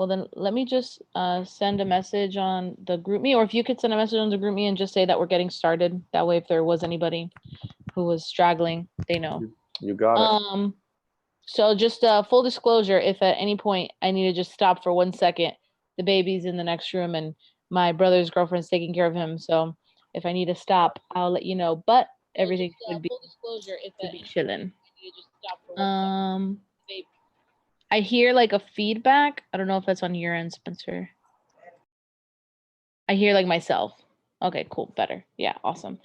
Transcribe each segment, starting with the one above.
well then let me just send a message on the group me, or if you could send a message on the group me and just say that we're getting started. That way, if there was anybody who was straggling, they know. You got it. So just full disclosure, if at any point I need to just stop for 1 second, the baby's in the next room and my brother's girlfriend's taking care of him. So if I need to stop, I'll let you know. But everything should be Full disclosure, if at any point chilling. you just stop for 1 second. I hear like a feedback. I don't know if that's on your end, Spencer. I hear like myself. Okay, cool. Better. Yeah, awesome.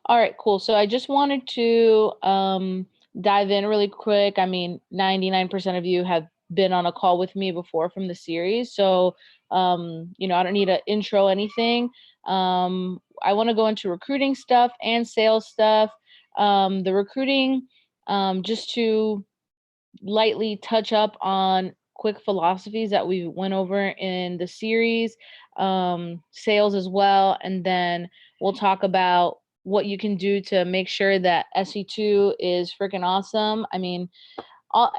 All right, cool. So I just wanted to dive in really quick. I mean, 99% of you have been on a call with me before from the series. So, you know, I don't need to intro anything. I want to go into recruiting stuff and sales stuff. The recruiting, just to lightly touch up on quick philosophies that we went over in the series, sales as well, and then we'll talk about what you can do to make sure that SC2 is freaking awesome. I mean,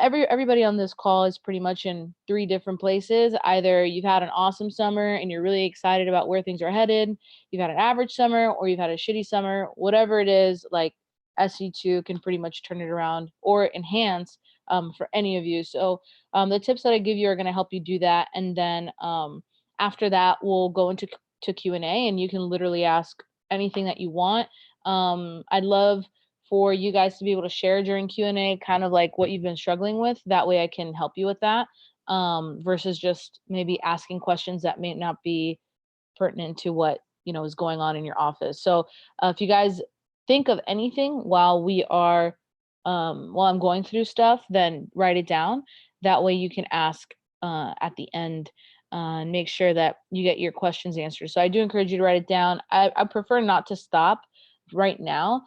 everybody on this call is pretty much in 3 different places. Either you've had an awesome summer and you're really excited about where things are headed, you've had an average summer, or you've had a shitty summer. Whatever it is, like SC2 can pretty much turn it around or enhance for any of you. So the tips that I give you are going to help you do that. And then after that, we'll go into Q&A, and you can literally ask anything that you want. I'd love for you guys to be able to share during Q&A kind of like what you've been struggling with. That way I can help you with that, versus just maybe asking questions that may not be pertinent to what, you know, is going on in your office. So if you guys think of anything while we are while I'm going through stuff, then write it down. That way you can ask at the end and make sure that you get your questions answered. So I do encourage you to write it down. I prefer not to stop right now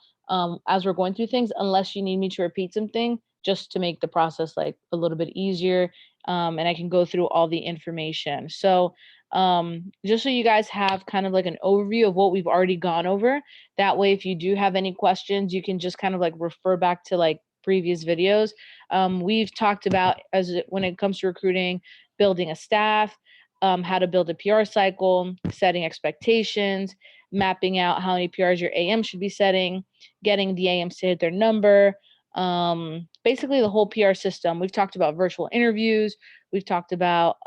as we're going through things, unless you need me to repeat something, just to make the process like a little bit easier, and I can go through all the information. So just so you guys have kind of like an overview of what we've already gone over. That way, if you do have any questions, you can just kind of like refer back to like previous videos. We've talked about, when it comes to recruiting, building a staff, how to build a PR cycle, setting expectations, mapping out how many PRs your AM should be setting, getting the AMs to hit their number, basically the whole PR system. We've talked about virtual interviews. We've talked about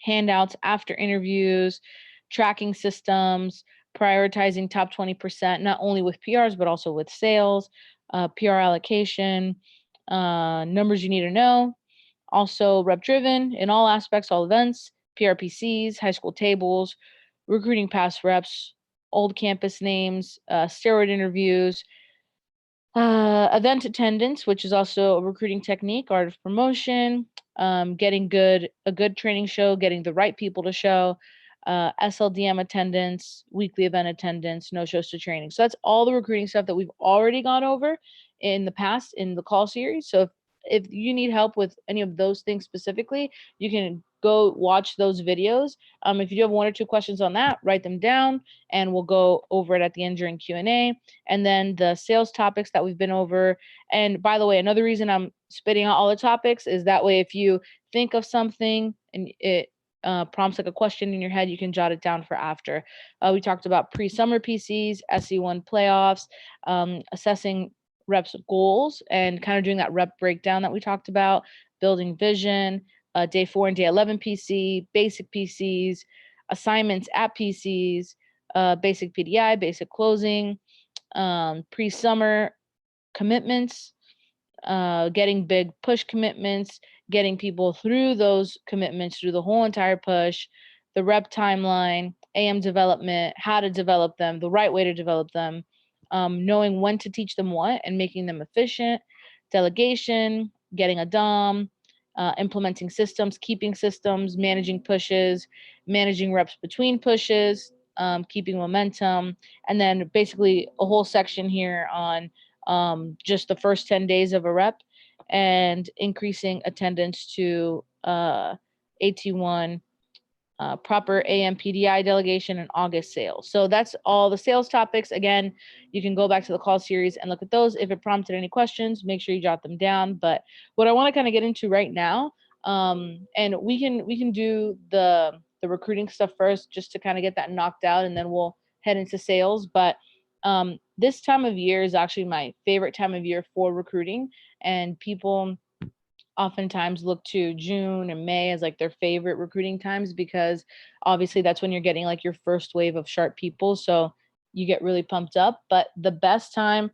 handouts after interviews, tracking systems, prioritizing top 20%, not only with PRs, but also with sales, PR allocation, numbers you need to know. Also rep driven in all aspects, all events, PRPCs, high school tables, recruiting past reps, old campus names, steroid interviews, event attendance, which is also a recruiting technique, art of promotion, getting a good training show, getting the right people to show, SLDM attendance, weekly event attendance, no shows to training. So that's all the recruiting stuff that we've already gone over in the past in the call series. So if you need help with any of those things specifically, you can go watch those videos. If you do have 1 or 2 questions on that, write them down and we'll go over it at the end during Q&A. And then the sales topics that we've been over. And by the way, another reason I'm spitting out all the topics is that way if you think of something and it prompts like a question in your head, you can jot it down for after. We talked about pre-summer PCs, SC1 playoffs, assessing reps goals and kind of doing that rep breakdown that we talked about, building vision, day 4 and day 11 PC, basic PCs, assignments at PCs, basic PDI, basic closing, pre-summer commitments, getting big push commitments, getting people through those commitments through the whole entire push, the rep timeline, AM development, how to develop them, the right way to develop them, knowing when to teach them what and making them efficient, delegation, getting a DOM, implementing systems, keeping systems, managing pushes, managing reps between pushes, keeping momentum, and then basically a whole section here on just the first 10 days of a rep and increasing attendance to AT1, proper AM PDI delegation, and August sales. So that's all the sales topics. Again, you can go back to the call series and look at those. If it prompted any questions, make sure you jot them down. But what I want to kind of get into right now And we can do the recruiting stuff first just to kind of get that knocked out, and then we'll head into sales. But this time of year is actually my favorite time of year for recruiting, and people oftentimes look to June and May as like their favorite recruiting times, because obviously that's when you're getting like your first wave of sharp people. So you get really pumped up. But the best time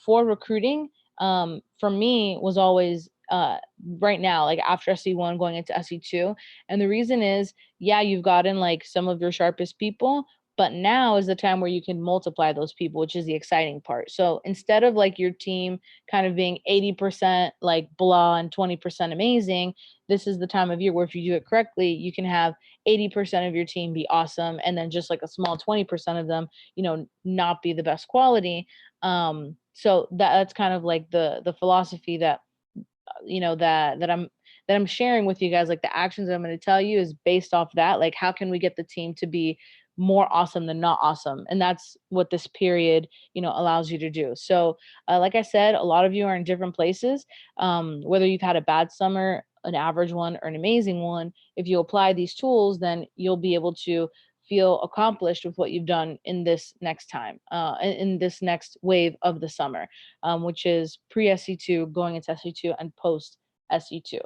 for recruiting, for me, was always right now, like after SC1 going into SC2. And the reason is, yeah, you've gotten like some of your sharpest people, but now is the time where you can multiply those people, which is the exciting part. So instead of like your team kind of being 80% like blah and 20% amazing, this is the time of year where if you do it correctly, you can have 80% of your team be awesome, and then just like a small 20% of them, not be the best quality. So that's kind of like the philosophy that that I'm sharing with you guys. Like the actions that I'm going to tell you is based off that. Like, how can we get the team to be more awesome than not awesome? And that's what this period, allows you to do. So, like I said, a lot of you are in different places. Whether you've had a bad summer, an average one, or an amazing one, if you apply these tools, then you'll be able to feel accomplished with what you've done in this next time, in this next wave of the summer, which is pre SC2, going into SC2, and post SC2.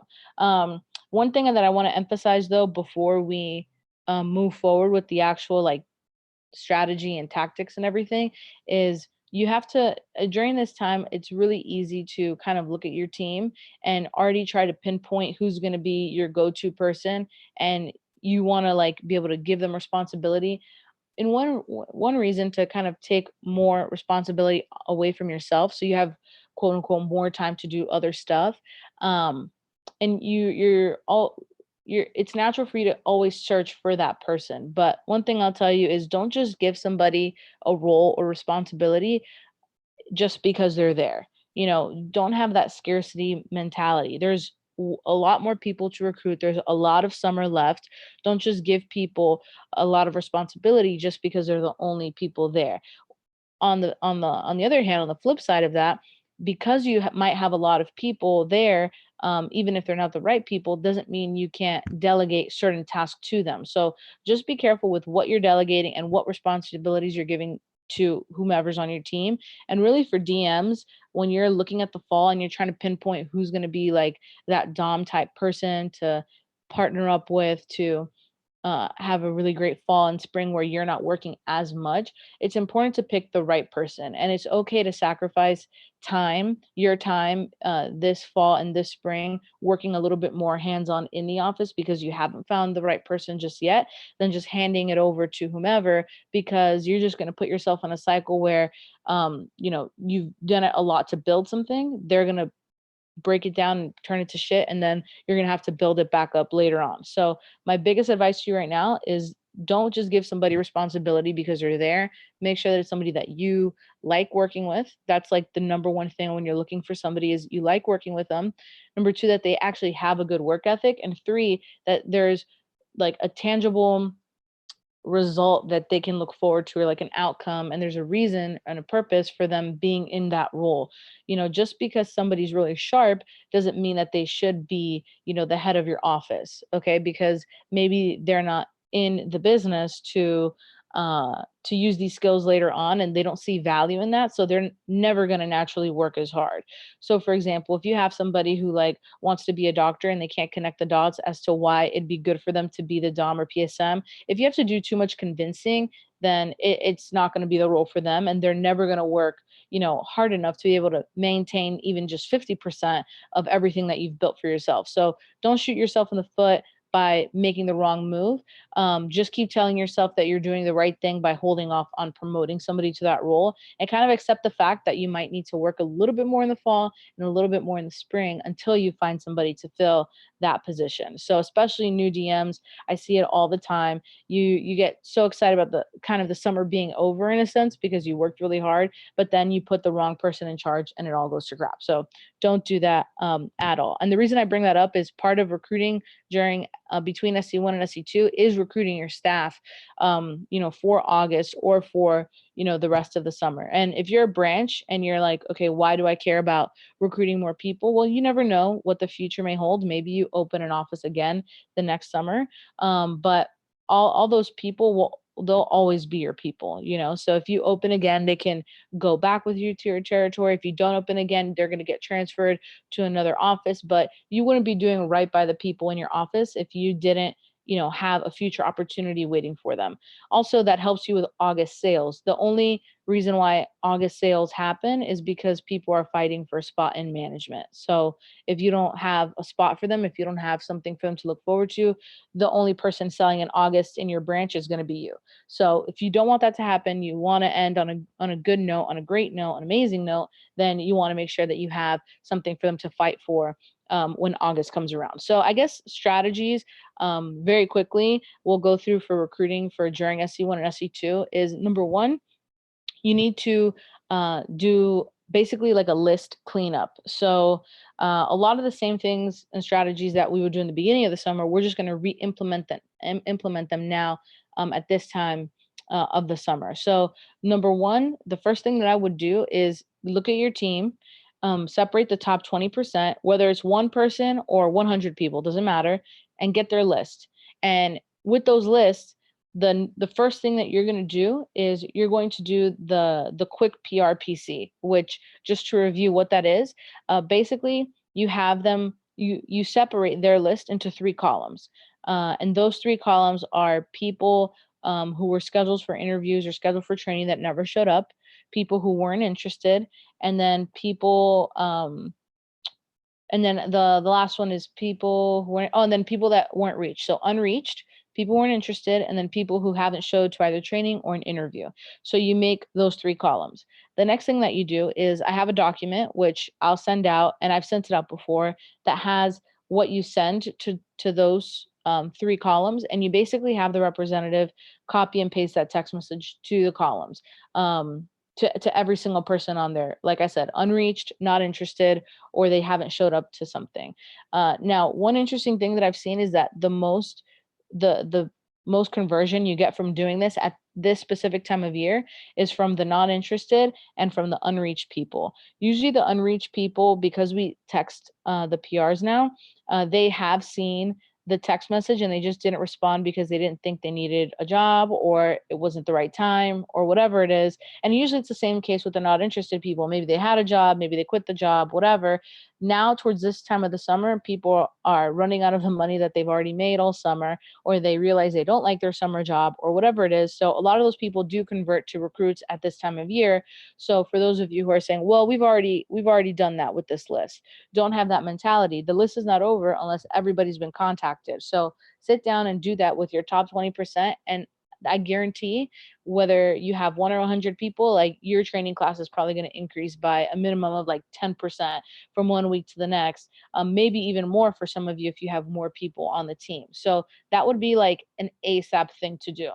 One thing that I want to emphasize though, before we move forward with the actual like strategy and tactics and everything, is you have to, during this time, it's really easy to kind of look at your team and already try to pinpoint who's going to be your go-to person, and you want to like be able to give them responsibility. And one reason to kind of take more responsibility away from yourself, so you have quote unquote more time to do other stuff. And you're it's natural for you to always search for that person. But one thing I'll tell you is, don't just give somebody a role or responsibility just because they're there. Don't have that scarcity mentality. There's a lot more people to recruit. There's a lot of summer left. Don't just give people a lot of responsibility just because they're the only people there. On the other hand, on the flip side of that, because you might have a lot of people there, even if they're not the right people, doesn't mean you can't delegate certain tasks to them. So just be careful with what you're delegating and what responsibilities you're giving to whomever's on your team. And really, for DMs, when you're looking at the fall and you're trying to pinpoint who's going to be like that dom type person to partner up with, to have a really great fall and spring where you're not working as much, it's important to pick the right person. And it's okay to sacrifice your time, this fall and this spring, working a little bit more hands on in the office because you haven't found the right person just yet, than just handing it over to whomever, because you're just going to put yourself in a cycle where, you've done it a lot to build something. They're going to break it down and turn it to shit, and then you're going to have to build it back up later on. So my biggest advice to you right now is, don't just give somebody responsibility because they're there. Make sure that it's somebody that you like working with. That's like the number one thing when you're looking for somebody, is you like working with them. Number two, that they actually have a good work ethic. And three, that there's like a tangible result that they can look forward to, or like an outcome, and there's a reason and a purpose for them being in that role. Just because somebody's really sharp doesn't mean that they should be, the head of your office. Okay, because maybe they're not in the business to use these skills later on, and they don't see value in that, so they're never going to naturally work as hard. So for example, if you have somebody who like wants to be a doctor and they can't connect the dots as to why it'd be good for them to be the dom or PSM, if you have to do too much convincing, then it's not going to be the role for them, and they're never going to work hard enough to be able to maintain even just 50% of everything that you've built for yourself. So don't shoot yourself in the foot by making the wrong move. Just keep telling yourself that you're doing the right thing by holding off on promoting somebody to that role, and kind of accept the fact that you might need to work a little bit more in the fall and a little bit more in the spring until you find somebody to fill that position. So especially new DMs, I see it all the time. You get so excited about the kind of the summer being over in a sense because you worked really hard, but then you put the wrong person in charge and it all goes to crap. So don't do that at all. And the reason I bring that up is part of recruiting during between SC1 and SC2 is recruiting your staff, for August or for the rest of the summer. And if you're a branch and you're like, okay, why do I care about recruiting more people? Well, you never know what the future may hold. Maybe you open an office again the next summer, but all those people they'll always be your people. So if you open again, they can go back with you to your territory. If you don't open again, they're going to get transferred to another office, but you wouldn't be doing right by the people in your office if you didn't have a future opportunity waiting for them. Also, that helps you with August sales. The only reason why August sales happen is because people are fighting for a spot in management. So if you don't have a spot for them, if you don't have something for them to look forward to, the only person selling in August in your branch is going to be you. So if you don't want that to happen, you want to end on a good note, on a great note, an amazing note, then you want to make sure that you have something for them to fight for when August comes around. So I guess strategies, very quickly, we'll go through for recruiting for during SC1 and SC2 is number one, you need to do basically like a list cleanup. So a lot of the same things and strategies that we would do in the beginning of the summer, we're just going to re-implement them implement them now at this time of the summer. So number one, the first thing that I would do is look at your team, separate the top 20%, whether it's one person or 100 people, doesn't matter, and get their list. And with those lists, the first thing that you're going to do is you're going to do the quick PRPC, which, just to review what that is, basically you have them, you separate their list into 3 columns, and those 3 columns are people who were scheduled for interviews or scheduled for training that never showed up, people who weren't interested, and then people and then the last one is people who weren't, oh, and then people that weren't reached. So unreached, people weren't interested, and then people who haven't showed to either training or an interview. So you make those 3 columns. The next thing that you do is I have a document which I'll send out, and I've sent it out before, that has what you send to those 3 columns, and you basically have the representative copy and paste that text message to the columns. To every single person on there, like I said, unreached, not interested, or they haven't showed up to something. Now, one interesting thing that I've seen is that the most conversion you get from doing this at this specific time of year is from the not interested and from the unreached people. Usually the unreached people, because we text the PRs now, they have seen the text message and they just didn't respond because they didn't think they needed a job, or it wasn't the right time, or whatever it is. And usually it's the same case with the not interested people. Maybe they had a job, maybe they quit the job, whatever. Now towards this time of the summer, people are running out of the money that they've already made all summer, or they realize they don't like their summer job, or whatever it is. So a lot of those people do convert to recruits at this time of year. So for those of you who are saying, well, we've already done that with this list, don't have that mentality. The list is not over unless everybody's been contacted. So sit down and do that with your top 20%. And I guarantee, whether you have 1 or 100 people, like, your training class is probably going to increase by a minimum of like 10% from one week to the next, maybe even more for some of you if you have more people on the team. So that would be like an ASAP thing to do.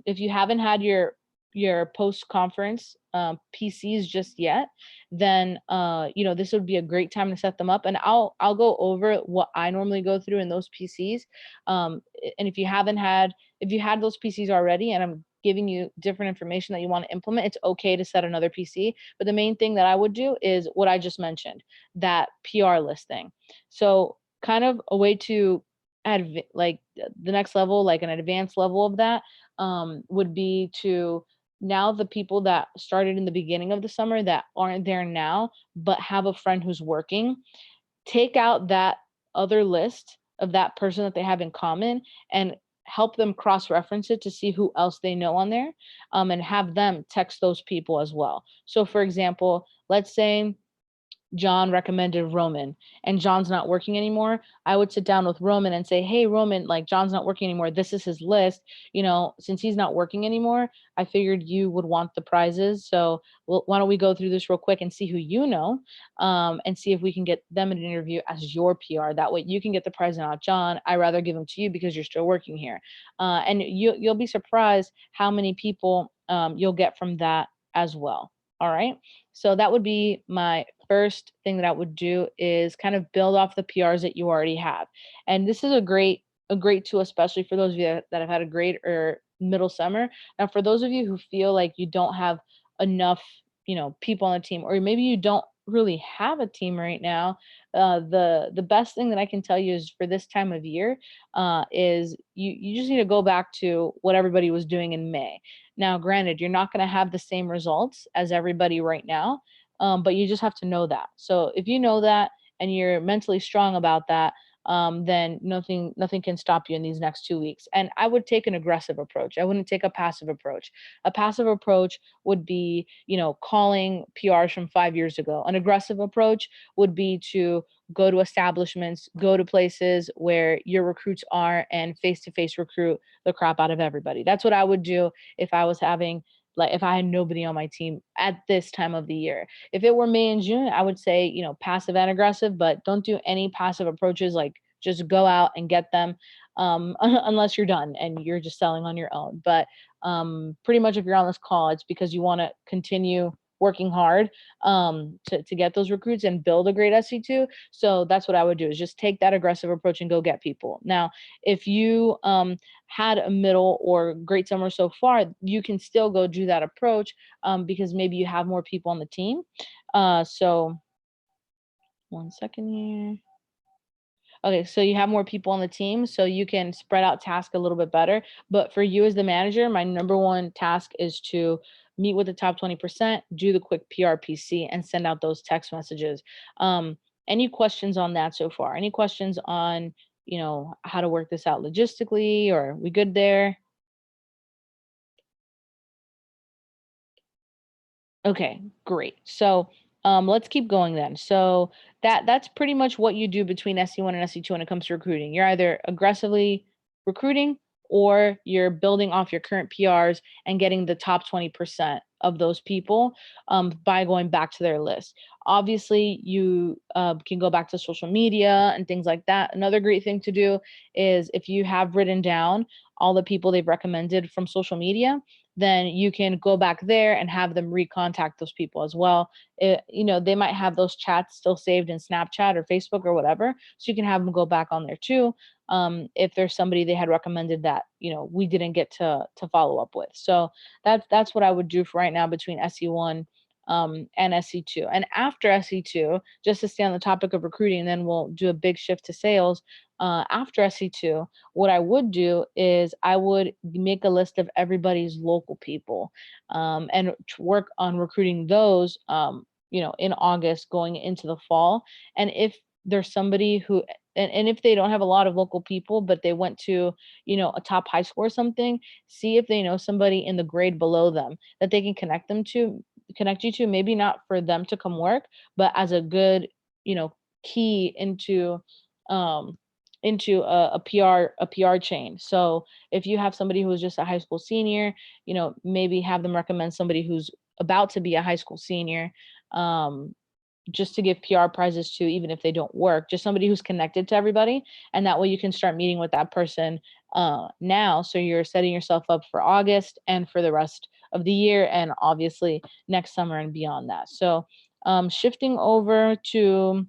If you haven't had your post conference PCs just yet, then this would be a great time to set them up. And I'll go over what I normally go through in those PCs. And if you had those PCs already, and I'm giving you different information that you want to implement, it's okay to set another PC. But the main thing that I would do is what I just mentioned, that PR listing. So kind of a way to add like the next level, like an advanced level of that, would be to, now the people that started in the beginning of the summer that aren't there now but have a friend who's working, take out that other list of that person that they have in common and help them cross-reference it to see who else they know on there, and have them text those people as well. So for example, let's say John recommended Roman and John's not working anymore. I would sit down with Roman and say, hey, Roman, like, John's not working anymore. This is his list. Since he's not working anymore, I figured you would want the prizes. So why don't we go through this real quick and see who you know, and see if we can get them an interview as your PR. That way you can get the prize and not John. I rather give them to you because you're still working here. And you'll be surprised how many people you'll get from that as well. All right. So that would be my first thing that I would do is kind of build off the PRs that you already have. And this is a great tool, especially for those of you that have had a great or middle summer. Now, for those of you who feel like you don't have enough, people on the team, or maybe you don't really have a team right now, the best thing that I can tell you is for this time of year, is you just need to go back to what everybody was doing in May. Now, granted, you're not going to have the same results as everybody right now, but you just have to know that. So if you know that and you're mentally strong about that, then nothing can stop you in these next 2 weeks. And I would take an aggressive approach. I wouldn't take a passive approach. A passive approach would be, calling PRs from 5 years ago. An aggressive approach would be to go to establishments, go to places where your recruits are, and face to face recruit the crap out of everybody. That's what I would do if I was having, like, if I had nobody on my team at this time of the year. If it were May and June, I would say, passive and aggressive, but don't do any passive approaches. Like, just go out and get them, unless you're done and you're just selling on your own. But pretty much if you're on this call, it's because you want to continue working hard, to get those recruits and build a great SC2. So that's what I would do, is just take that aggressive approach and go get people. Now, if you had a middle or great summer so far, you can still go do that approach, because maybe you have more people on the team. So 1 second here. Okay, so you have more people on the team, so you can spread out tasks a little bit better. But for you as the manager, my number one task is to meet with the top 20%, do the quick PRPC, and send out those text messages. Any questions on that so far? Any questions on, how to work this out logistically, or are we good there? Okay, great. So let's keep going then. So that's pretty much what you do between SC1 and SC2 when it comes to recruiting. You're either aggressively recruiting, or you're building off your current PRs and getting the top 20% of those people, by going back to their list. Obviously, you can go back to social media and things like that. Another great thing to do is, if you have written down all the people they've recommended from social media, then you can go back there and have them recontact those people as well. They might have those chats still saved in Snapchat or Facebook or whatever, so you can have them go back on there too, if there's somebody they had recommended that we didn't get to follow up with. So that's what I would do for right now between SE1, and SE2. And after SE2, just to stay on the topic of recruiting, and then we'll do a big shift to sales. After SE2, what I would do is I would make a list of everybody's local people, and work on recruiting those, in August going into the fall. And if there's somebody who, and if they don't have a lot of local people, but they went to, a top high school or something, see if they know somebody in the grade below them that they can connect you to, maybe not for them to come work, but as a good, key um, into a PR chain. So if you have somebody who's just a high school senior, maybe have them recommend somebody who's about to be a high school senior, um, just to give PR prizes to, even if they don't work, just somebody who's connected to everybody. And that way you can start meeting with that person now. So you're setting yourself up for August and for the rest of the year, and obviously next summer and beyond that. So shifting over to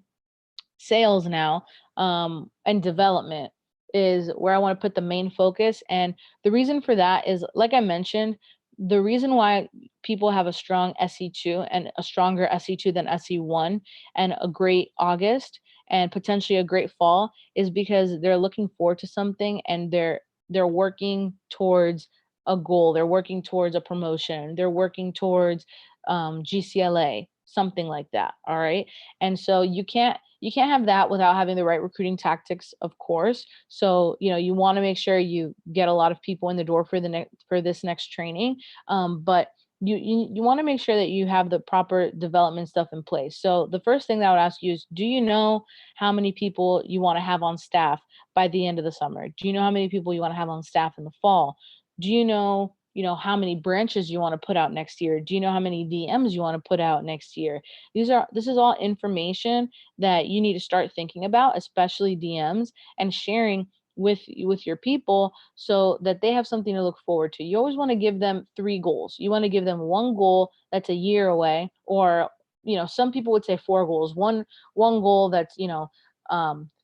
sales now, and development is where I want to put the main focus. And the reason for that is, like I mentioned, the reason why people have a strong SE2 and a stronger SE2 than SE1, and a great August and potentially a great fall, is because they're looking forward to something, and they're working towards a goal. They're working towards a promotion. They're working towards GCLA, something like that. All right. And so you can't have that without having the right recruiting tactics, of course. So you want to make sure you get a lot of people in the door for this next training, but you want to make sure that you have the proper development stuff in place. So the first thing that I would ask you is, do you know how many people you want to have on staff by the end of the summer? Do you know how many people you want to have on staff in the fall? Do you know how many branches you want to put out next year? Do you know how many DMs you want to put out next year? This is all information that you need to start thinking about, especially DMs, and sharing with your people so that they have something to look forward to. You always want to give them 3 goals. You want to give them one goal that's a year away, or some people would say 4 goals. One goal that's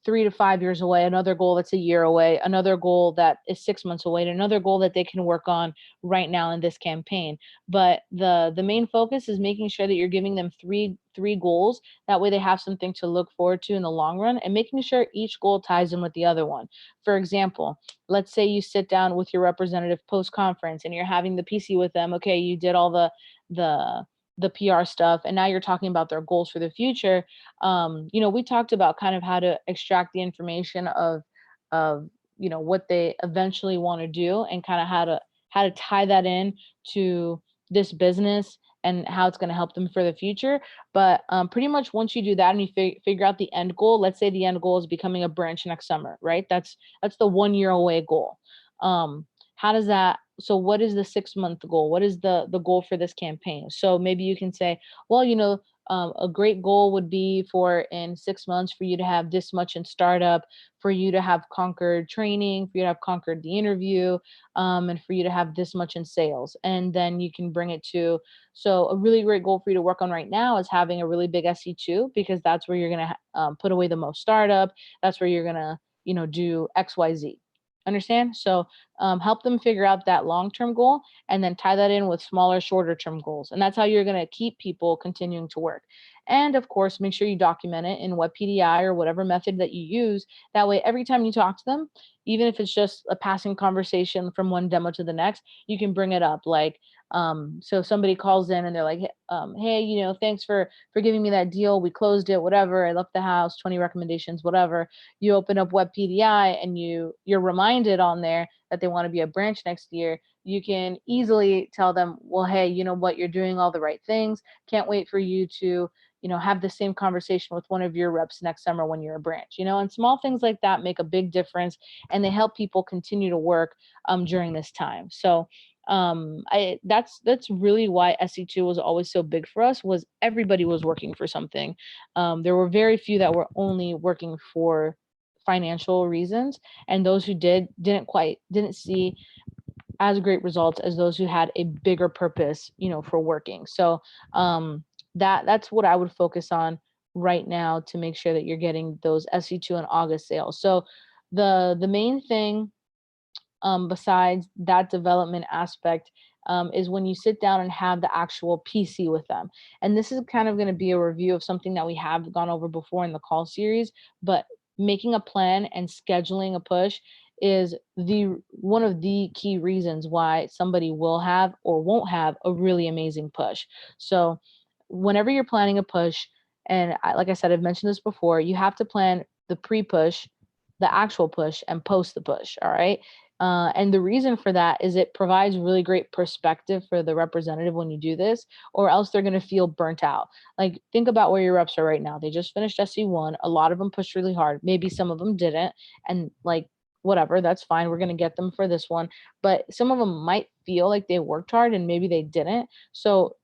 3 to 5 years away, another goal that's a year away, another goal that is 6 months away, and another goal that they can work on right now in this campaign. But the main focus is making sure that you're giving them three goals. That way they have something to look forward to in the long run, and making sure each goal ties in with the other one. For example, let's say you sit down with your representative post conference and you're having the PC with them. Okay, you did all the PR stuff, and now you're talking about their goals for the future. We talked about kind of how to extract the information of what they eventually want to do, and kind of how to tie that in to this business and how it's going to help them for the future. But pretty much once you do that and you figure out the end goal, let's say the end goal is becoming a branch next summer, right? That's the 1 year away goal. How does that, so what is the 6 month goal? What is the goal for this campaign? So maybe you can say, well, a great goal would be for in 6 months for you to have this much in startup, for you to have conquered training, for you to have conquered the interview, and for you to have this much in sales. And then you can bring it to, so a really great goal for you to work on right now is having a really big SC2, because that's where you're going to put away the most startup. That's where you're going to, do XYZ. Understand? So help them figure out that long-term goal, and then tie that in with smaller, shorter term goals. And that's how you're going to keep people continuing to work. And of course, make sure you document it in WebPDI or whatever method that you use. That way, every time you talk to them, even if it's just a passing conversation from one demo to the next, you can bring it up. Like, so if somebody calls in and they're like, hey, thanks for giving me that deal. We closed it, whatever. I left the house, 20 recommendations, whatever. You open up WebPDI and you're reminded on there that they want to be a branch next year. You can easily tell them, well, hey, you know what? You're doing all the right things. Can't wait for you to, have the same conversation with one of your reps next summer when you're a branch, and small things like that make a big difference, and they help people continue to work during this time. So that's really why SC2 was always so big for us, was everybody was working for something. There were very few that were only working for financial reasons, and those who didn't see as great results as those who had a bigger purpose, for working. So that's what I would focus on right now to make sure that you're getting those SC2 and August sales. So the main thing, besides that development aspect, is when you sit down and have the actual PC with them. And this is kind of going to be a review of something that we have gone over before in the call series, but making a plan and scheduling a push is one of the key reasons why somebody will have or won't have a really amazing push. So whenever you're planning a push, and like I said, I've mentioned this before, you have to plan the pre-push, the actual push, and post the push. All right. And the reason for that is it provides really great perspective for the representative when you do this, or else they're going to feel burnt out. Like, think about where your reps are right now. They just finished SC1. A lot of them pushed really hard. Maybe some of them didn't. And like, whatever, that's fine. We're going to get them for this one. But some of them might feel like they worked hard and maybe they didn't. So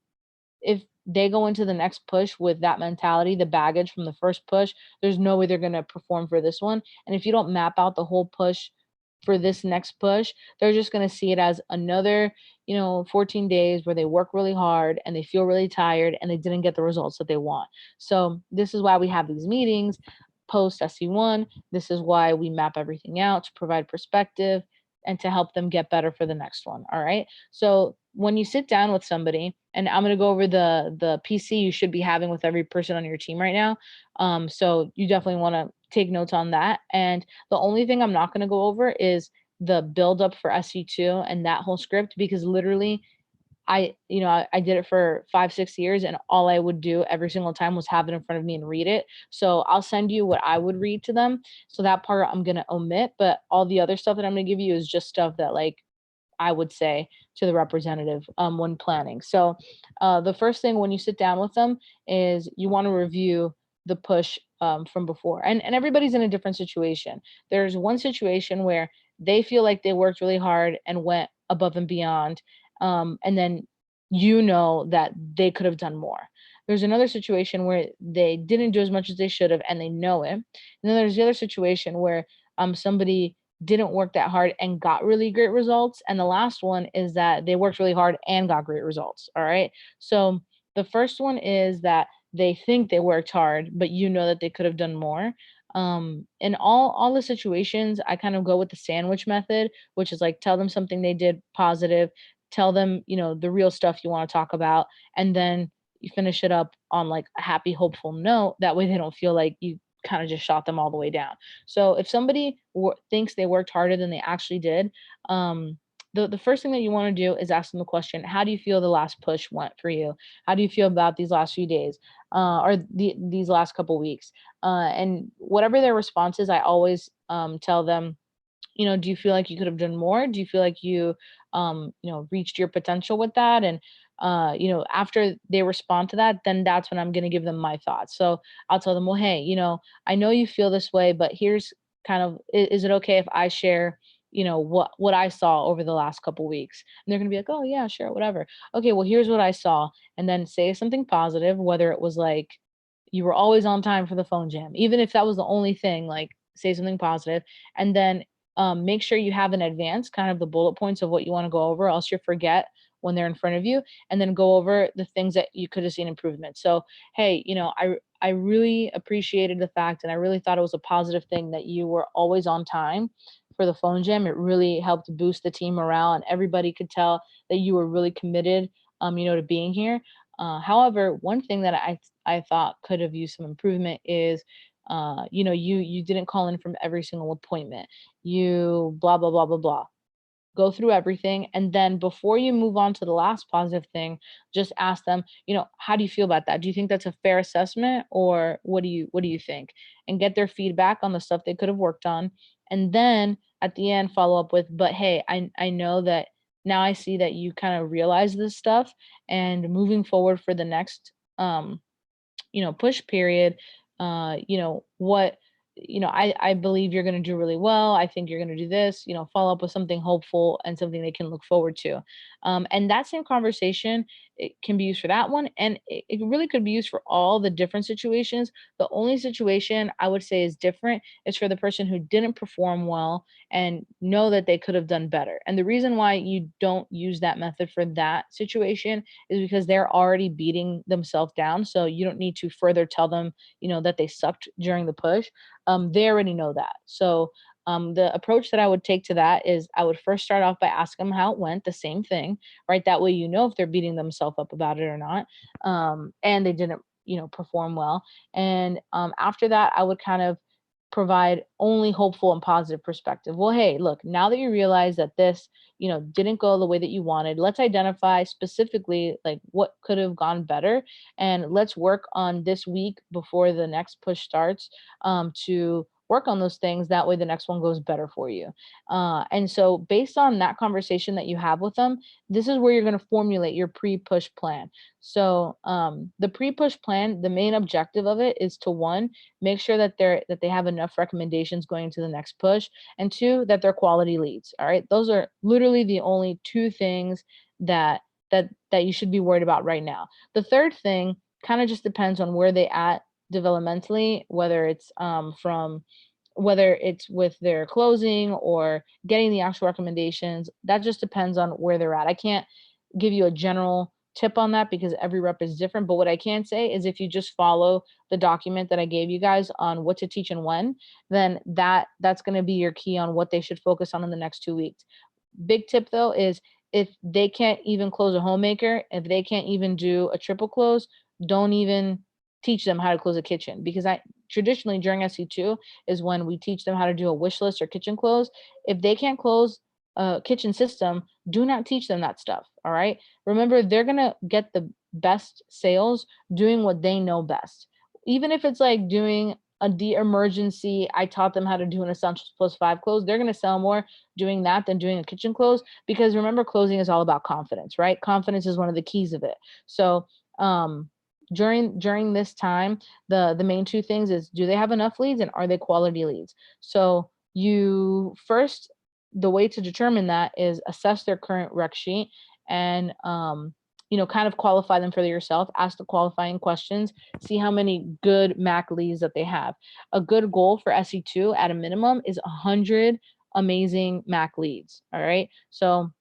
if they go into the next push with that mentality, the baggage from the first push, there's no way they're going to perform for this one. And if you don't map out the whole push for this next push, they're just going to see it as another, 14 days where they work really hard and they feel really tired and they didn't get the results that they want. So this is why we have these meetings post SC1. This is why we map everything out to provide perspective and to help them get better for the next one. All right. So when you sit down with somebody, and I'm going to go over the PC you should be having with every person on your team right now. So you definitely want to take notes on that. And the only thing I'm not going to go over is the build up for SC2 and that whole script, because literally I did it for 5-6 years, and all I would do every single time was have it in front of me and read it. So I'll send you what I would read to them. So that part I'm going to omit, but all the other stuff that I'm going to give you is just stuff that, like, I would say to the representative when planning. So the first thing when you sit down with them is you want to review the push from before. And everybody's in a different situation. There's one situation where they feel like they worked really hard and went above and beyond. And then that they could have done more. There's another situation where they didn't do as much as they should have and they know it. And then there's the other situation where somebody didn't work that hard and got really great results. And the last one is that they worked really hard and got great results. All right. So the first one is that they think they worked hard, but you know that they could have done more. In all the situations, I kind of go with the sandwich method, which is like tell them something they did positive, tell them, the real stuff you want to talk about, and then you finish it up on like a happy, hopeful note. That way they don't feel like you kind of just shot them all the way down. So if somebody thinks they worked harder than they actually did, the first thing that you want to do is ask them the question, how do you feel the last push went for you? How do you feel about these last few days, or these last couple weeks? And whatever their response is, I always tell them, do you feel like you could have done more? Do you feel like you, reached your potential with that? And, after they respond to that, then that's when I'm going to give them my thoughts. So I'll tell them, well, hey, I know you feel this way, but here's kind of, is it okay if I share, what I saw over the last couple weeks? And they're going to be like, oh yeah, sure, whatever. Okay, well, here's what I saw. And then say something positive, whether it was like, you were always on time for the phone jam, even if that was the only thing, like say something positive, and then make sure you have in advance kind of the bullet points of what you want to go over, else you forget when they're in front of you, and then go over the things that you could have seen improvement. So, hey, I really appreciated the fact, and I really thought it was a positive thing that you were always on time for the phone jam. It really helped boost the team morale, and everybody could tell that you were really committed, to being here. However, one thing that I thought could have used some improvement is, you didn't call in from every single appointment. You blah blah blah blah blah. Go through everything, and then before you move on to the last positive thing, just ask them, how do you feel about that? Do you think that's a fair assessment, or what do you think? And get their feedback on the stuff they could have worked on, and then at the end follow up with, but hey, I know that now I see that you kind of realize this stuff, and moving forward for the next push period, what, I believe you're going to do really well. I think you're going to do this, follow up with something hopeful and something they can look forward to. And that same conversation, it can be used for that one. And it really could be used for all the different situations. The only situation I would say is different is for the person who didn't perform well and know that they could have done better. And the reason why you don't use that method for that situation is because they're already beating themselves down. So you don't need to further tell them, that they sucked during the push. They already know that. So the approach that I would take to that is I would first start off by asking them how it went, the same thing, right? That way, if they're beating themselves up about it or not, and they didn't, perform well. And after that, I would kind of provide only hopeful and positive perspective. Well, hey, look, now that you realize that this, didn't go the way that you wanted, let's identify specifically like what could have gone better, and let's work on this week before the next push starts, to work on those things. That way the next one goes better for you. And so based on that conversation that you have with them, this is where you're going to formulate your pre-push plan. So the pre-push plan, the main objective of it is to, one, make sure that they have enough recommendations going into the next push, and two, that they're quality leads. All right, those are literally the only two things that you should be worried about right now. The third thing kind of just depends on where they at developmentally, whether it's with their closing or getting the actual recommendations. That just depends on where they're at. I can't give you a general tip on that because every rep is different. But what I can say is if you just follow the document that I gave you guys on what to teach and when, then that's going to be your key on what they should focus on in the next 2 weeks. Big tip though is if they can't even close a homemaker, if they can't even do a triple close, don't even teach them how to close a kitchen, because I traditionally during SC2 is when we teach them how to do a wish list or kitchen close. If they can't close a kitchen system, do not teach them that stuff. All right. Remember, they're going to get the best sales doing what they know best. Even if it's like doing a de-emergency, I taught them how to do an essentials +5 close, they're going to sell more doing that than doing a kitchen close, because remember, closing is all about confidence, right? Confidence is one of the keys of it. So during this time, the main two things is, do they have enough leads and are they quality leads? So you first, the way to determine that is assess their current rec sheet and kind of qualify them for yourself. Ask the qualifying questions, see how many good MAC leads that they have. A good goal for SE2 at a minimum is 100 amazing MAC leads. All right. So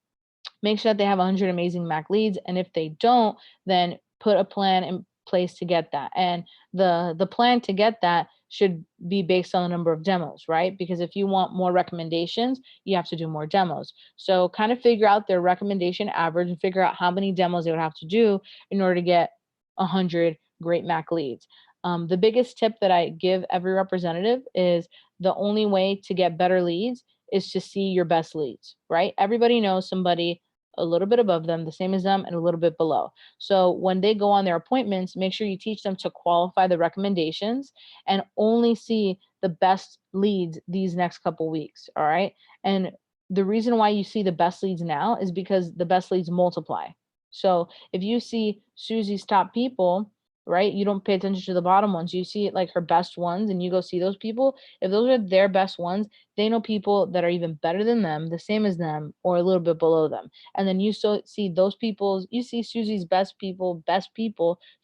make sure that they have 100 amazing MAC leads. And if they don't, then put a plan in place to get that. And the plan to get that should be based on the number of demos, right? Because if you want more recommendations, you have to do more demos. So kind of figure out their recommendation average and figure out how many demos they would have to do in order to get 100 great MAC leads. The biggest tip that I give every representative is the only way to get better leads is to see your best leads, right? Everybody knows somebody a little bit above them, the same as them, and a little bit below. So when they go on their appointments, make sure you teach them to qualify the recommendations and only see the best leads these next couple weeks. All right. And the reason why you see the best leads now is because the best leads multiply. So if you see Susie's top people, right, you don't pay attention to the bottom ones. You see it like her best ones and you go see those people. If those are their best ones, they know people that are even better than them, the same as them, or a little bit below them. And then you see those people's, you see Susie's best people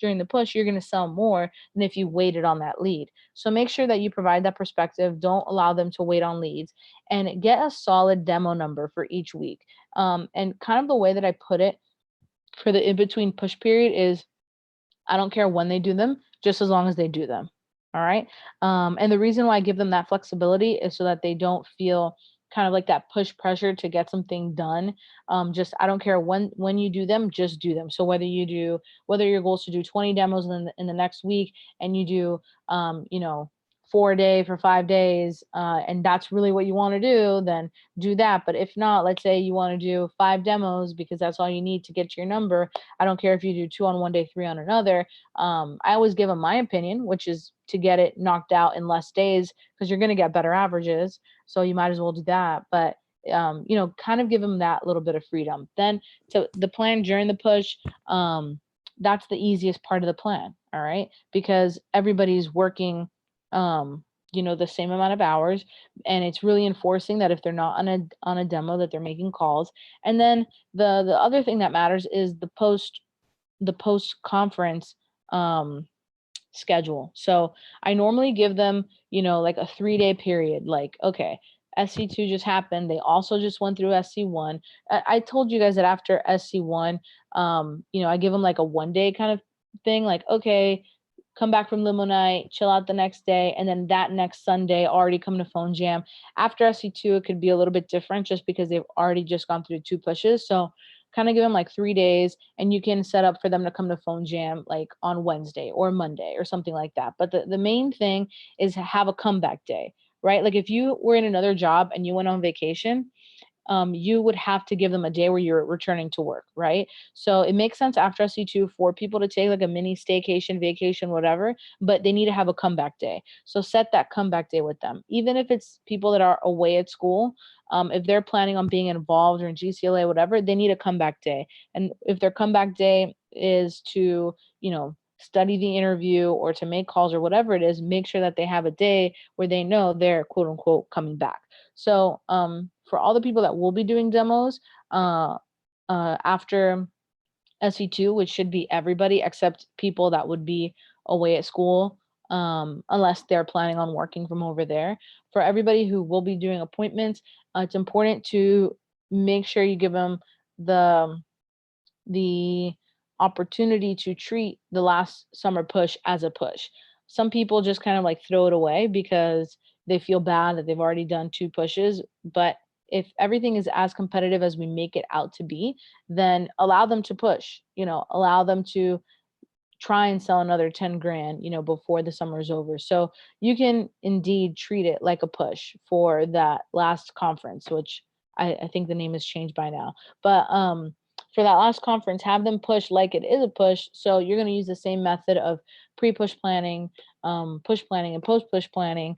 during the push, you're going to sell more than if you waited on that lead. So make sure that you provide that perspective. Don't allow them to wait on leads and get a solid demo number for each week. And kind of the way that I put it for the in-between push period is I don't care when they do them, just as long as they do them. All right. And the reason why I give them that flexibility is so that they don't feel kind of like that push pressure to get something done. Just I don't care when you do them, just do them. So whether your goal is to do 20 demos in the next week and you do 4 a day for 5 days, and that's really what you want to do, then do that. But if not, let's say you want to do 5 demos because that's all you need to get to your number. I don't care if you do 2 on one day, 3 on another. I always give them my opinion, which is to get it knocked out in less days because you're going to get better averages. So you might as well do that. But kind of give them that little bit of freedom. Then to the plan during the push, that's the easiest part of the plan. All right. Because everybody's working the same amount of hours, and it's really enforcing that if they're not on a demo that they're making calls. And then the other thing that matters is the post conference schedule. So I normally give them, like a 3-day period, like, okay, SC2 just happened. They also just went through SC1. I told you guys that after SC1, I give them like a 1-day kind of thing, like, okay, come back from limo night, chill out the next day, and then that next Sunday already come to phone jam. After SC2, it could be a little bit different just because they've already just gone through 2 pushes. So kind of give them like 3 days, and you can set up for them to come to phone jam like on Wednesday or Monday or something like that. But the main thing is have a comeback day, right? Like if you were in another job and you went on vacation, you would have to give them a day where you're returning to work, right? So it makes sense after SC2 for people to take like a mini staycation, vacation, whatever, but they need to have a comeback day. So set that comeback day with them. Even if it's people that are away at school, if they're planning on being involved or in GCLA, whatever, they need a comeback day. And if their comeback day is to, study the interview or to make calls or whatever it is, make sure that they have a day where they know they're quote unquote coming back. So for all the people that will be doing demos after SC2, which should be everybody except people that would be away at school, unless they're planning on working from over there. For everybody who will be doing appointments, it's important to make sure you give them the opportunity to treat the last summer push as a push. Some people just kind of like throw it away because they feel bad that they've already done 2 pushes. But if everything is as competitive as we make it out to be, then allow them to push, allow them to try and sell another 10 grand, before the summer is over. So you can indeed treat it like a push for that last conference, which I think the name has changed by now. But for that last conference, have them push like it is a push. So you're going to use the same method of pre-push planning, push planning, and post-push planning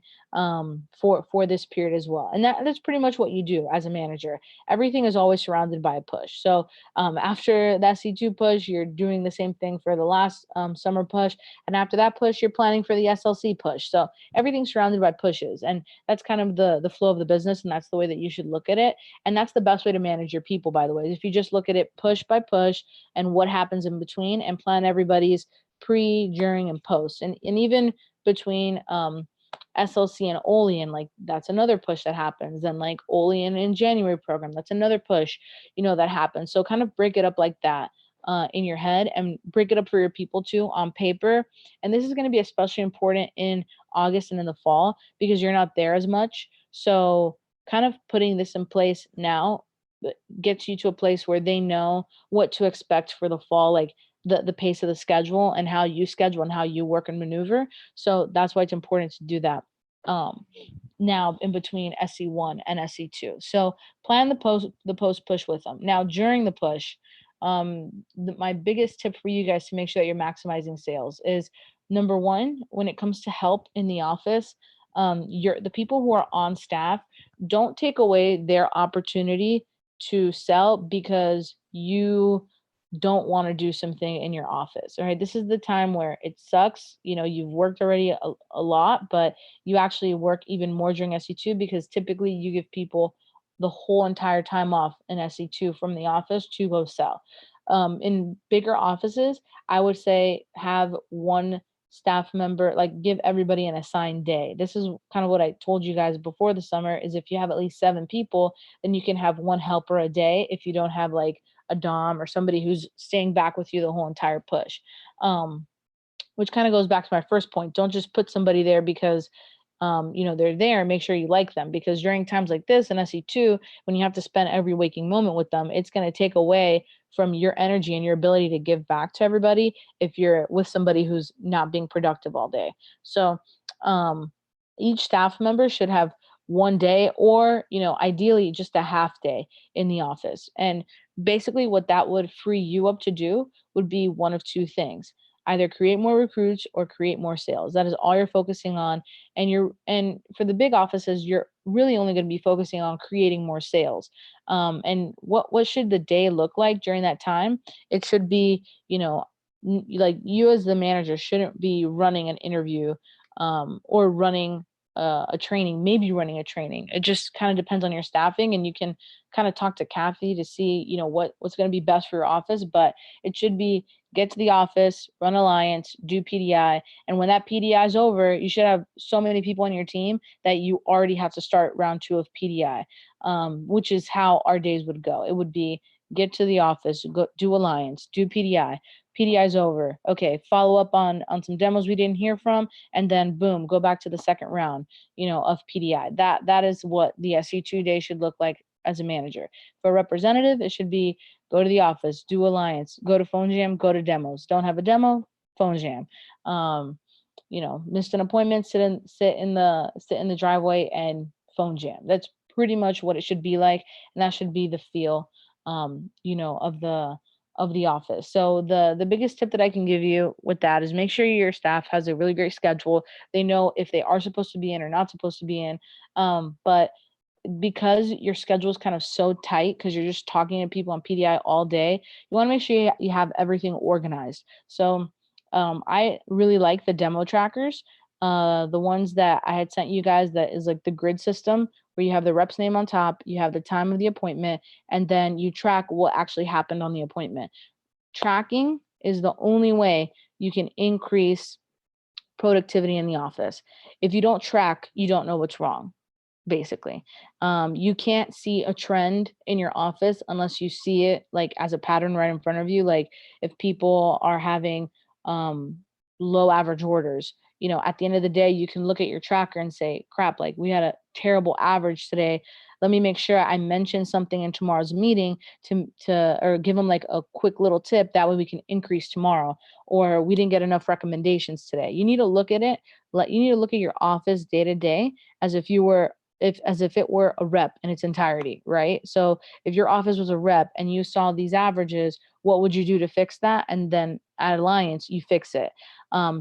for this period as well. And that's pretty much what you do as a manager. Everything is always surrounded by a push. So after that C2 push, you're doing the same thing for the last summer push. And after that push, you're planning for the SLC push. So everything's surrounded by pushes. And that's kind of the flow of the business. And that's the way that you should look at it. And that's the best way to manage your people, by the way. If you just look at it push by push and what happens in between and plan everybody's pre, during, and post. And even between SLC and Olean, like that's another push that happens. And like Olean in January program, that's another push, that happens. So kind of break it up like that in your head, and break it up for your people too on paper. And this is going to be especially important in August and in the fall because you're not there as much. So kind of putting this in place now gets you to a place where they know what to expect for the fall, like the pace of the schedule and how you schedule and how you work and maneuver. So that's why it's important to do that. Now in between SC1 and SC2. So plan the post push with them. Now during the push, my biggest tip for you guys to make sure that you're maximizing sales is number one, when it comes to help in the office, the people who are on staff, don't take away their opportunity to sell because you don't want to do something in your office. All right. This is the time where it sucks. You've worked already a lot, but you actually work even more during SC2 because typically you give people the whole entire time off in SC2 from the office to go sell. In bigger offices, I would say have one staff member, like give everybody an assigned day. This is kind of what I told you guys before the summer is if you have at least 7 people, then you can have one helper a day if you don't have like a dom or somebody who's staying back with you the whole entire push. Which kind of goes back to my first point. Don't just put somebody there because they're there. Make sure you like them, because during times like this in SE2, when you have to spend every waking moment with them, it's going to take away from your energy and your ability to give back to everybody if you're with somebody who's not being productive all day. So each staff member should have one day or, ideally just a half day in the office. And basically what that would free you up to do would be one of two things: either create more recruits or create more sales. That is all you're focusing on. And for the big offices, you're really only going to be focusing on creating more sales. And what should the day look like during that time? It should be, like you as the manager shouldn't be running an interview or running a training, maybe running a training. It just kind of depends on your staffing, and you can kind of talk to Kathy to see, what's going to be best for your office. But it should be get to the office, run alliance, do PDI. And when that PDI is over, you should have so many people on your team that you already have to start round 2 of PDI, which is how our days would go. It would be get to the office, go do alliance, do PDI. PDI's over. Okay, follow up on some demos we didn't hear from, and then boom, go back to the second round, of PDI. That is what the SC2 day should look like as a manager. For a representative, it should be go to the office, do alliance, go to phone jam, go to demos. Don't have a demo, phone jam. Missed an appointment, sit in the driveway and phone jam. That's pretty much what it should be like, and that should be the feel, of the office. So the biggest tip that I can give you with that is make sure your staff has a really great schedule. They know if they are supposed to be in or not supposed to be in. But because your schedule is kind of so tight because you're just talking to people on PDI all day, you want to make sure you have everything organized. So I really like the demo trackers, the ones that I had sent you guys, that is like the grid system where you have the rep's name on top, you have the time of the appointment, and then you track what actually happened on the appointment. Tracking is the only way you can increase productivity in the office. If you don't track, you don't know what's wrong, basically. You can't see a trend in your office unless you see it like as a pattern right in front of you. Like if people are having low average orders, at the end of the day, you can look at your tracker and say, crap, like we had a terrible average today. Let me make sure I mention something in tomorrow's meeting or give them like a quick little tip. That way we can increase tomorrow. Or we didn't get enough recommendations today. You need to look at it. You need to look at your office day to day as if it were a rep in its entirety, right? So if your office was a rep and you saw these averages, what would you do to fix that? And then at Alliance, you fix it.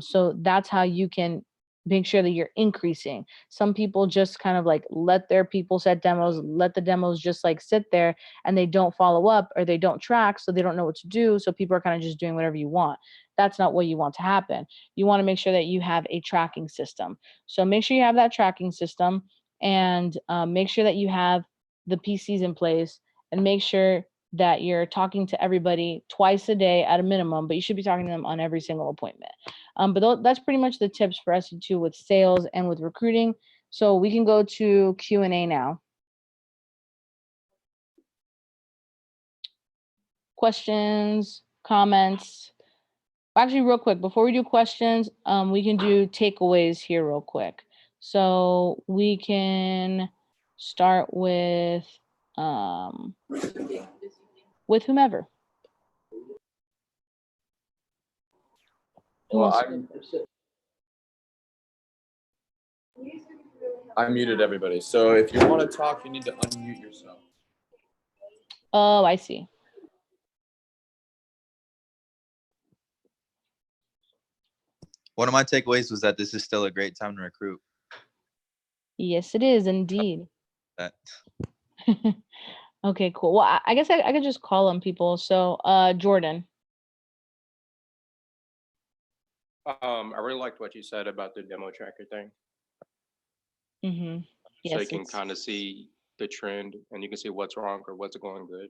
So that's how you can make sure that you're increasing. Some people just kind of like let their people set demos, let the demos just like sit there, and they don't follow up or they don't track, so they don't know what to do. So people are kind of just doing whatever you want. That's not what you want to happen. You want to make sure that you have a tracking system. So make sure you have that tracking system, and make sure that you have the PCs in place, and make sure that you're talking to everybody twice a day at a minimum, but you should be talking to them on every single appointment. But that's pretty much the tips for SC2 with sales and with recruiting. So we can go to Q&A now. Questions, comments? Actually, real quick, before we do questions, we can do takeaways here real quick. So we can start with whomever. Who Well, wants to- I muted everybody. So if you want to talk, you need to unmute yourself. Oh, I see. One of my takeaways was that this is still a great time to recruit. Yes, it is indeed. That Okay, cool. Well, I guess I could just call on people. So, Jordan. I really liked what you said about the demo tracker thing. Mm-hmm. Yes, So you can kind of see the trend and you can see what's wrong or what's going good.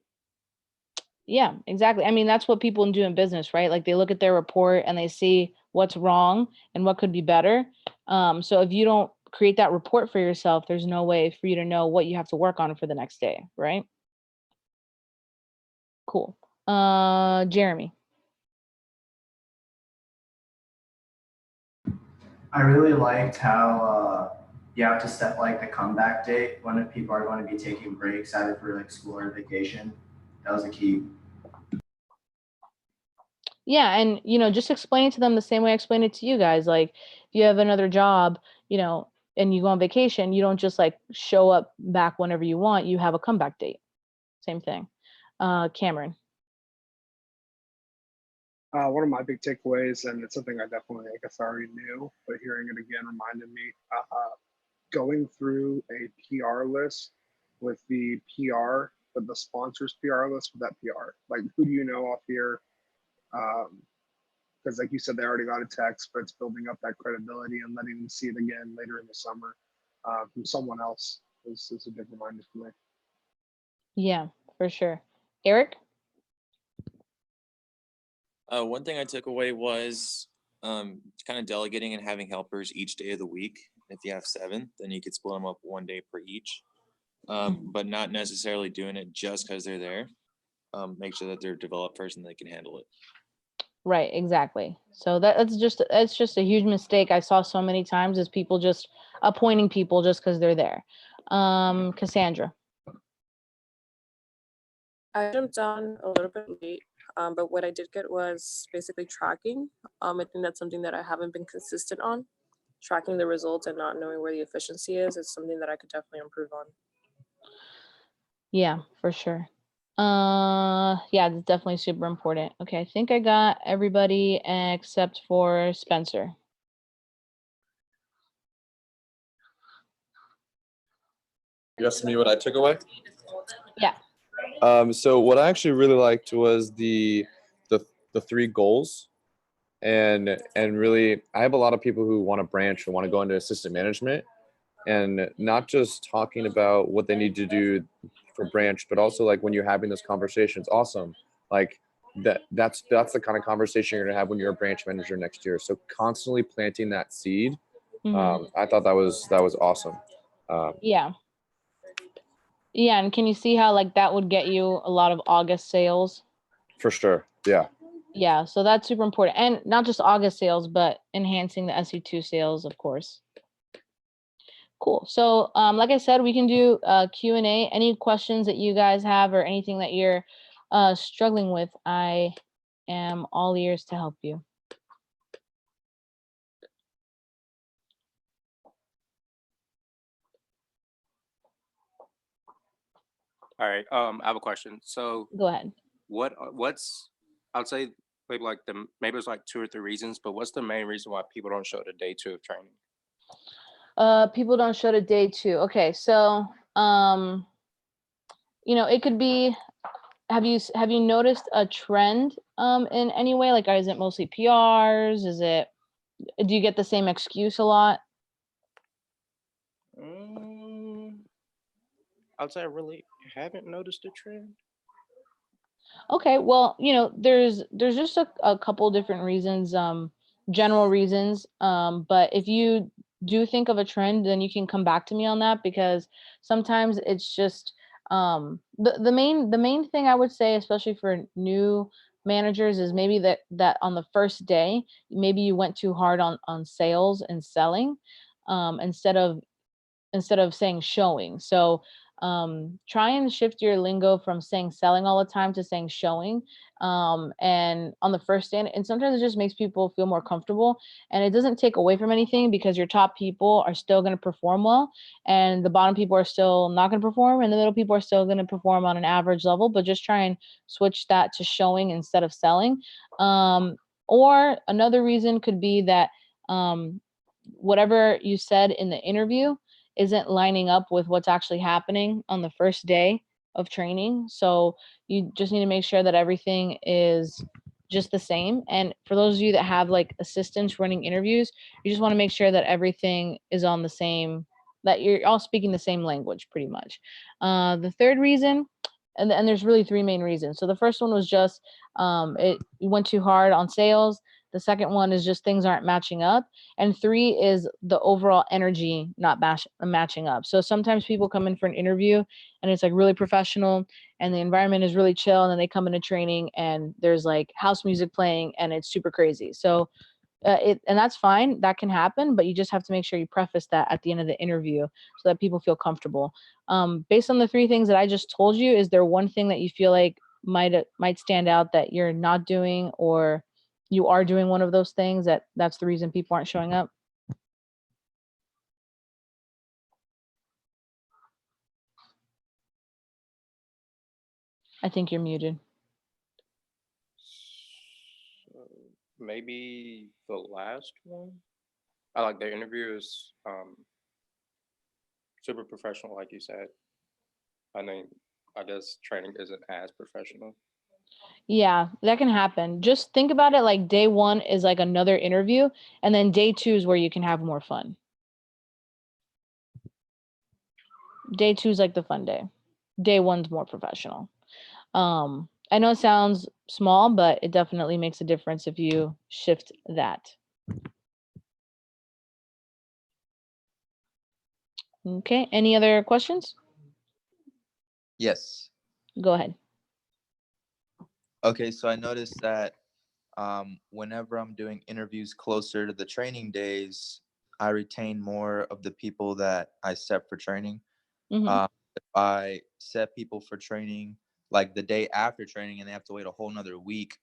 Yeah, exactly. I mean, that's what people do in business, right? Like they look at their report and they see what's wrong and what could be better. So if you don't create that report for yourself, there's no way for you to know what you have to work on for the next day, right? Cool. Jeremy. I really liked how you have to set like the comeback date when people are going to be taking breaks either for like school or vacation. That was a key. Yeah, and just explain it to them the same way I explained it to you guys. Like if you have another job, and you go on vacation, you don't just like show up back whenever you want. You have a comeback date. Same thing. Cameron. One of my big takeaways, and it's something I definitely, I guess I already knew, but hearing it again reminded me, going through a PR list with the PR, with the sponsors PR list with that PR. Like, who do you know off here? Because like you said, they already got a text, but it's building up that credibility and letting them see it again later in the summer from someone else is a big reminder for me. Yeah, for sure. Eric? One thing I took away was kind of delegating and having helpers each day of the week. If you have 7, then you could split them up one day per each, but not necessarily doing it just because they're there. Make sure that they're developed first and they can handle it. Right, exactly. So that's just a huge mistake I saw so many times is people just appointing people just because they're there. Cassandra. I jumped on a little bit late, but what I did get was basically tracking. I think that's something that I haven't been consistent on. Tracking the results and not knowing where the efficiency is something that I could definitely improve on. Yeah, for sure. Yeah, that's definitely super important. Okay, I think I got everybody except for Spencer. You asked me what I took away? Yeah. So what I actually really liked was the 3 goals. And really, I have a lot of people who want to branch and want to go into assistant management, and not just talking about what they need to do for branch, but also like when you're having those conversations, awesome. Like that's the kind of conversation you're gonna have when you're a branch manager next year. So constantly planting that seed. I thought that was awesome. Yeah. Yeah, and can you see how like that would get you a lot of August sales? For sure. Yeah. Yeah, so that's super important. And not just August sales, but enhancing the SC2 sales, of course. Cool. So like I said, we can do Q&A. Any questions that you guys have or anything that you're struggling with, I am all ears to help you. All right. I have a question. So Go ahead. what's I'd say maybe like maybe it's like 2 or 3 reasons, but what's the main reason why people don't show the day 2 of training? People don't show to day 2. Okay, so it could be, have you noticed a trend in any way? Like, is it mostly PRs? Do you get the same excuse a lot? I'd say I really haven't noticed a trend. Okay, well, there's just a couple different reasons, general reasons. But if you do think of a trend, then you can come back to me on that because sometimes it's just the main thing I would say, especially for new managers, is maybe that on the first day, maybe you went too hard on sales and selling, instead of saying showing. So try and shift your lingo from saying selling all the time to saying showing. And on the first day, and sometimes it just makes people feel more comfortable. And it doesn't take away from anything because your top people are still going to perform well, and the bottom people are still not going to perform, and the middle people are still going to perform on an average level. But just try and switch that to showing instead of selling. Or another reason could be that whatever you said in the interview isn't lining up with what's actually happening on the first day of training. So you just need to make sure that everything is just the same. And for those of you that have like assistants running interviews, you just want to make sure that everything is on the same, that you're all speaking the same language pretty much. The third reason, and there's really three main reasons. So the first one was just you went too hard on sales. The second one is just things aren't matching up. And three is the overall energy not matching up. So sometimes people come in for an interview and it's like really professional and the environment is really chill. And then they come into training and there's like house music playing and it's super crazy. So and that's fine. That can happen, but you just have to make sure you preface that at the end of the interview so that people feel comfortable. Based on the three things that I just told you, is there one thing that you feel like might stand out that you're not doing, or you are doing one of those things that's the reason people aren't showing up? I think you're muted. So maybe the last one. I like the interview is super professional, like you said. I mean, I guess training isn't as professional. Yeah, that can happen. Just think about it like day one is like another interview, and then day two is where you can have more fun. Day two is like the fun day. Day one's more professional. I know it sounds small, but it definitely makes a difference if you shift that. Okay, any other questions? Yes. Go ahead. Okay, so I noticed that whenever I'm doing interviews closer to the training days, I retain more of the people that I set for training. Hmm. If I set people for training like the day after training and they have to wait a whole nother week,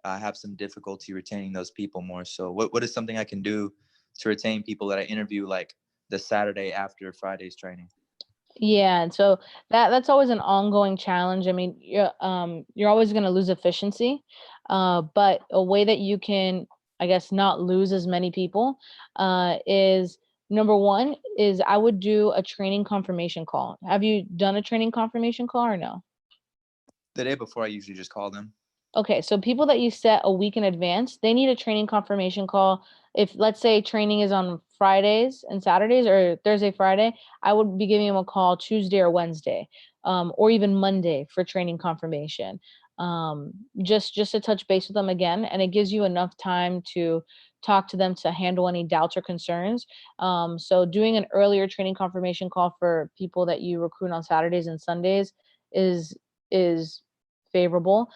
I have some difficulty retaining those people more. So what is something I can do to retain people that I interview like the Saturday after Friday's training? Yeah, and so that's always an ongoing challenge. I mean, you're always going to lose efficiency, but a way that you can, I guess, not lose as many people, is number one is I would do a training confirmation call. Have you done a training confirmation call or no? The day before, I usually just call them. Okay, so people that you set a week in advance, they need a training confirmation call. If let's say training is on Fridays and Saturdays or Thursday, Friday, I would be giving them a call Tuesday or Wednesday, or even Monday for training confirmation. Just to touch base with them again, and it gives you enough time to talk to them to handle any doubts or concerns. So doing an earlier training confirmation call for people that you recruit on Saturdays and Sundays is favorable.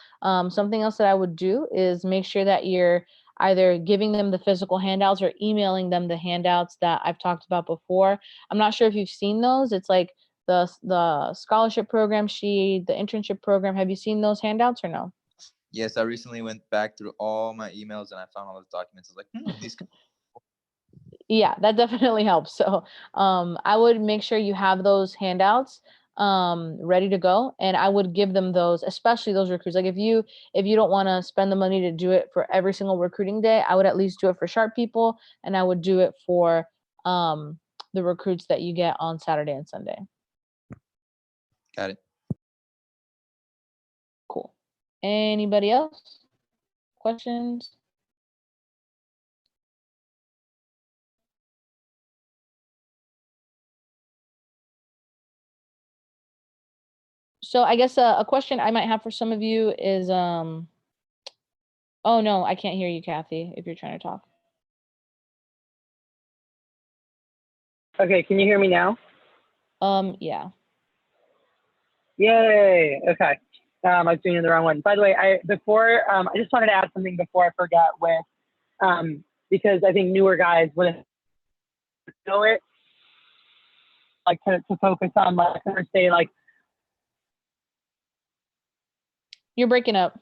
Something else that I would do is make sure that you're either giving them the physical handouts or emailing them the handouts that I've talked about before. I'm not sure if you've seen those. It's like the scholarship program sheet, the internship program. Have you seen those handouts or no? Yes, I recently went back through all my emails and I found all those documents. I was like, these. Yeah, that definitely helps. So I would make sure you have those handouts ready to go, and I would give them those, especially those recruits. Like if you don't want to spend the money to do it for every single recruiting day, I would at least do it for sharp people, and I would do it for the recruits that you get on Saturday and Sunday. Got it. Cool. Anybody else? Questions? So I guess a question I might have for some of you is, oh no, I can't hear you, Kathy, if you're trying to talk. Okay, can you hear me now? Yeah. Yay. Okay. I was doing the wrong one. By the way, I just wanted to add something before I forget with because I think newer guys wouldn't know it, like to focus on like say like You're breaking up.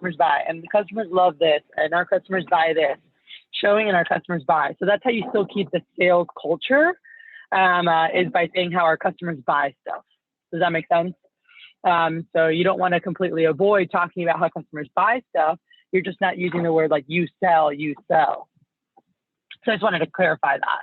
customers buy, and the customers love this, and our customers buy this, showing and our customers buy. So that's how you still keep the sales culture, is by saying how our customers buy stuff. Does that make sense? So you don't want to completely avoid talking about how customers buy stuff. You're just not using the word like you sell, you sell. So I just wanted to clarify that,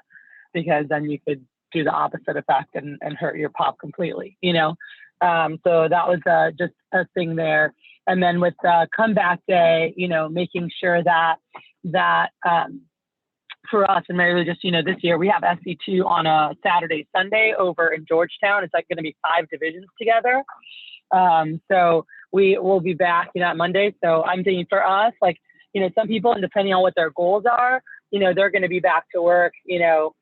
because then you could do the opposite effect and hurt your pop completely, you know? So that was just a thing there. And then with comeback day, you know, making sure that for us, and Mary, just, you know, this year we have SC2 on a Saturday, Sunday over in Georgetown. It's like going to be 5 divisions together. So we will be back, you know, on Monday. So I'm thinking for us, like, you know, some people, and depending on what their goals are, you know, they're going to be back to work, you know,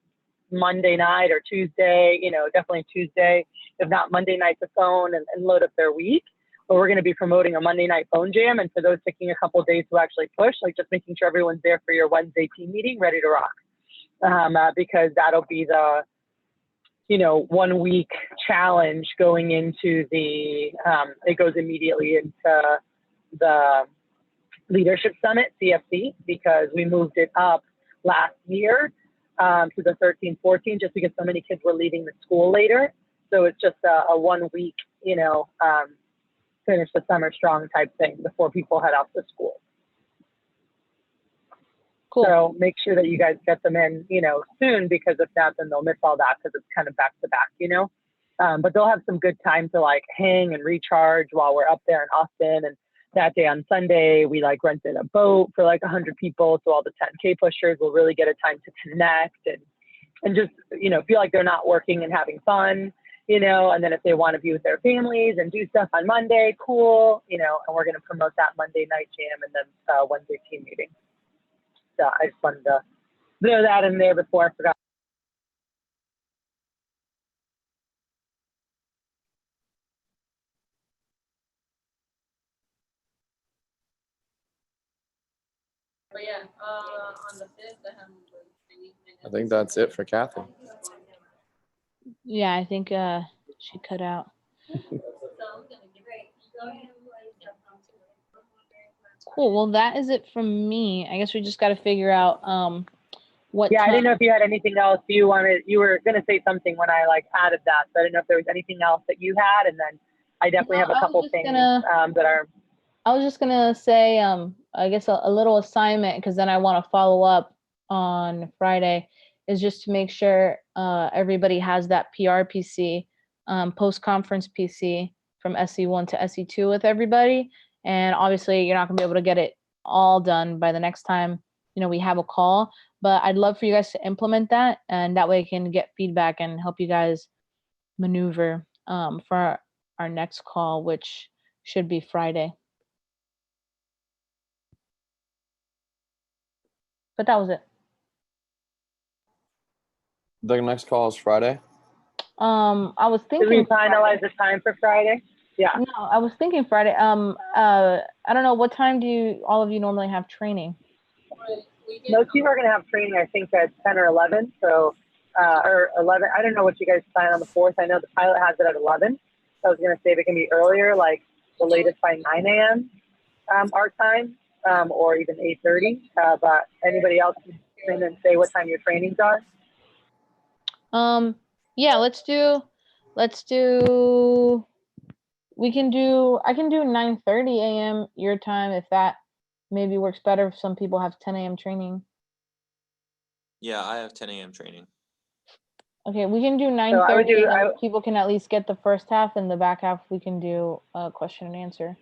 Monday night or Tuesday, you know, definitely Tuesday, if not Monday night to phone and load up their week. But we're going to be promoting a Monday night phone jam. And for those taking a couple of days to actually push, like just making sure everyone's there for your Wednesday team meeting, ready to rock. Because that'll be the, you know, 1 week challenge going into the, it goes immediately into the Leadership Summit, CFC, because we moved it up last year to the 13-14, just because so many kids were leaving the school later. So it's just a 1 week, you know, finish the summer strong type thing before people head off to school. Cool. So make sure that you guys get them in, you know, soon, because if not, then they'll miss all that, because it's kind of back to back, you know. But they'll have some good time to like hang and recharge while we're up there in Austin. And that day on Sunday, we like rented a boat for like 100 people. So all the 10K pushers will really get a time to connect and just, you know, feel like they're not working and having fun, you know. And then if they want to be with their families and do stuff on Monday, cool, you know. And we're going to promote that Monday night jam and then Wednesday team meeting. So I just wanted to throw that in there before I forgot. But yeah, on the 5th, I think that's it for Kathy. Yeah, I think she cut out. Cool. Well, that is it from me. I guess we just got to figure out what. Yeah, I didn't know time. if you had anything else you wanted. You were going to say something when I like added that, so I didn't know if there was anything else that you had. And then I definitely have a couple things that are. I was just gonna say, I guess a little assignment, because then I want to follow up on Friday, is just to make sure everybody has that PRPC, post-conference PC from SC1 to SC2 with everybody. And obviously you're not gonna be able to get it all done by the next time, you know, we have a call, but I'd love for you guys to implement that, and that way I can get feedback and help you guys maneuver for our next call, which should be Friday. But that was it. The next call is Friday. I was thinking. Did we finalize the time for Friday? Yeah. No, I was thinking Friday. I don't know, what time do all of you normally have training? Most people are going to have training, I think, at 10 or 11. So, or 11. I don't know what you guys sign on the 4th. I know the pilot has it at 11. So I was going to say if it can be earlier, like the latest by 9 a.m. Our time, or even 8:30. But anybody else can come in and say what time your trainings are? Yeah, I can do 9:30 a.m. your time, if that maybe works better. If some people have 10 a.m. training. Yeah, I have 10 a.m. training. Okay, we can do 9:30. People can at least get the first half, and the back half we can do a question and answer.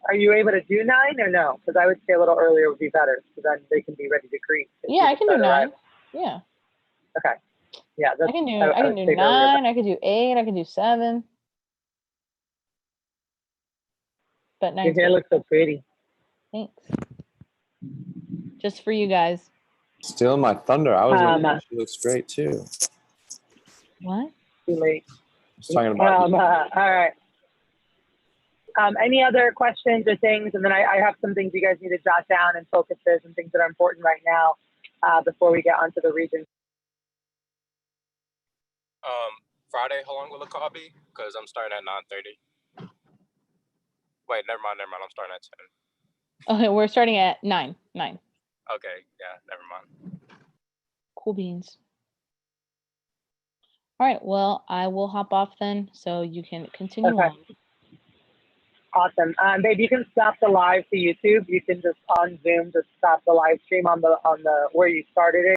Are you able to do 9 or no? Because I would say a little earlier would be better, because then they can be ready to greet. Yeah, I can do 9. Yeah. Okay. Yeah, I can do 9. I can do 8. I can do 7. but Your nine's hair good. looks so pretty. Thanks. Just for you guys. Stealing my thunder. I was Um, gonna say she looks great too. What? Too late. I was talking about All right. Any other questions or things? And then I have some things you guys need to jot down and focuses and things that are important right now before we get onto the region. Friday, how long will the call be? Because I'm starting at 9:30. Wait, never mind. I'm starting at 10. Okay, we're starting at 9. Okay, yeah, never mind. Cool beans. All right, well, I will hop off then so you can continue Okay. on. Awesome. Babe, you can stop the live to YouTube. You can just on Zoom, just stop the live stream on the where you started it.